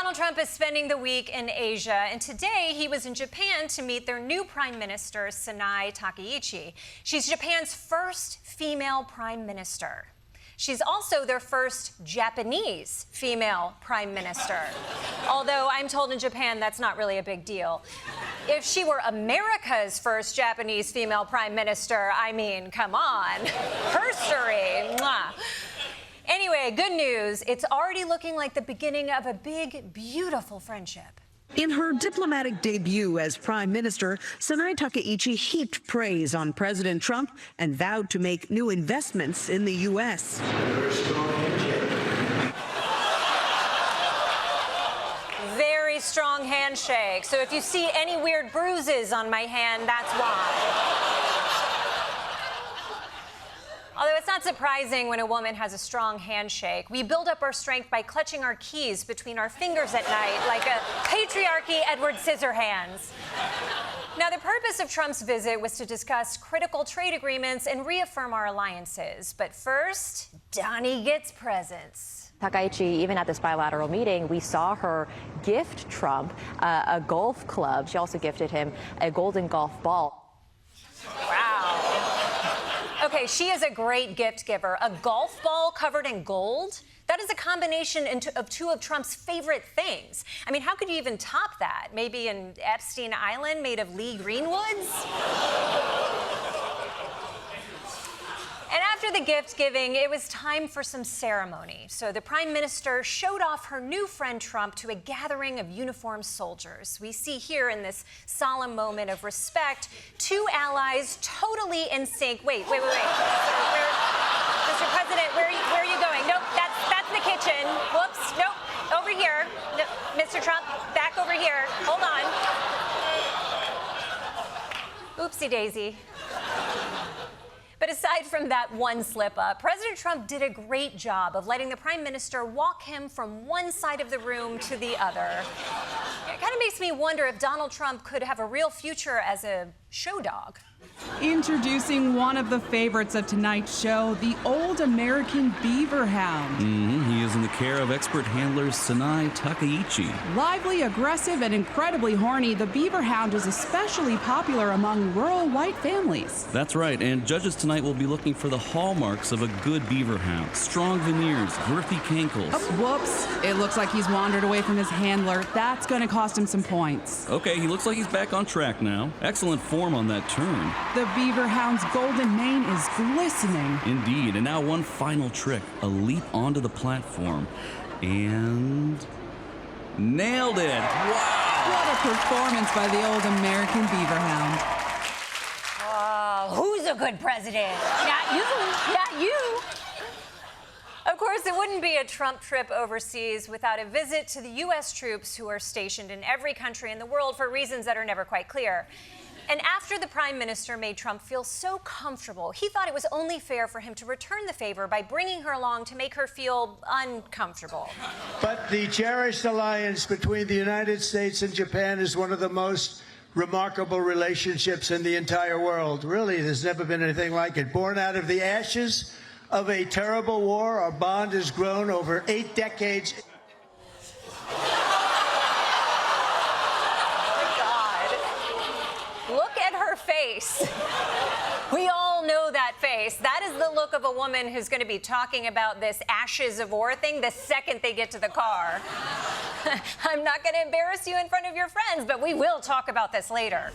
Donald Trump is spending the week in Asia, and today he was in Japan to meet their new Prime Minister, Sanae Takaichi. She's Japan's first female Prime Minister. She's also their first Japanese female Prime Minister. Although I'm told in Japan that's not really a big deal. If she were America's first Japanese female Prime Minister, I mean, come on. Herstory. Mwah. Anyway, good news. It's already looking like the beginning of a big, beautiful friendship. In her diplomatic debut as Prime Minister, Sanae Takaichi heaped praise on President Trump and vowed to make new investments in the U.S. Very strong handshake. So if you see any weird bruises on my hand, that's why. Although it's not surprising when a woman has a strong handshake. We build up our strength by clutching our keys between our fingers at night, like a patriarchy Edward Scissorhands. Now, the purpose of Trump's visit was to discuss critical trade agreements and reaffirm our alliances. But first, Donnie gets presents. Takaichi, even at this bilateral meeting, we saw her gift Trump a golf club. She also gifted him a golden golf ball. Wow. Okay, she is a great gift giver. A golf ball covered in gold? That is a combination of two of Trump's favorite things. I mean, how could you even top that? Maybe an Epstein Island made of Lee Greenwoods? And after the gift giving, it was time for some ceremony. So the Prime Minister showed off her new friend Trump to a gathering of uniformed soldiers. We see here in this solemn moment of respect, two allies totally in sync. Wait. Mr. President, where are you going? Nope, that's the kitchen. Whoops, nope, over here. No, Mr. Trump, back over here. Hold on. Oopsie daisy. But aside from that one slip-up, President Trump did a great job of letting the Prime Minister walk him from one side of the room to the other. It kind of makes me wonder if Donald Trump could have a real future as a show dog. Introducing one of the favorites of tonight's show, the old American beaver hound. He is in the care of expert handler Sanae Takaichi. Lively, aggressive, and incredibly horny, the beaver hound is especially popular among rural white families. That's right, and judges tonight will be looking for the hallmarks of a good beaver hound. Strong veneers, girthy cankles. Oh, whoops. It looks like he's wandered away from his handler. That's going to cost him some points. Okay, he looks like he's back on track now. Excellent form on that turn. The beaver hound's golden mane is glistening. Indeed, and now one final trick, a leap onto the platform. And nailed it! Wow! What a performance by the old American beaver hound. Who's a good president? Not you, not you. Of course, it wouldn't be a Trump trip overseas without a visit to the U.S. troops who are stationed in every country in the world for reasons that are never quite clear. And after the Prime Minister made Trump feel so comfortable, he thought it was only fair for him to return the favor by bringing her along to make her feel uncomfortable. But the cherished alliance between the United States and Japan is one of the most remarkable relationships in the entire world. Really, there's never been anything like it. Born out of the ashes of a terrible war, our bond has grown over 8 decades. Face. We all know that face. That is the look of a woman who's going to be talking about this ashes of war thing the second they get to the car. I'm not going to embarrass you in front of your friends, but we will talk about this later.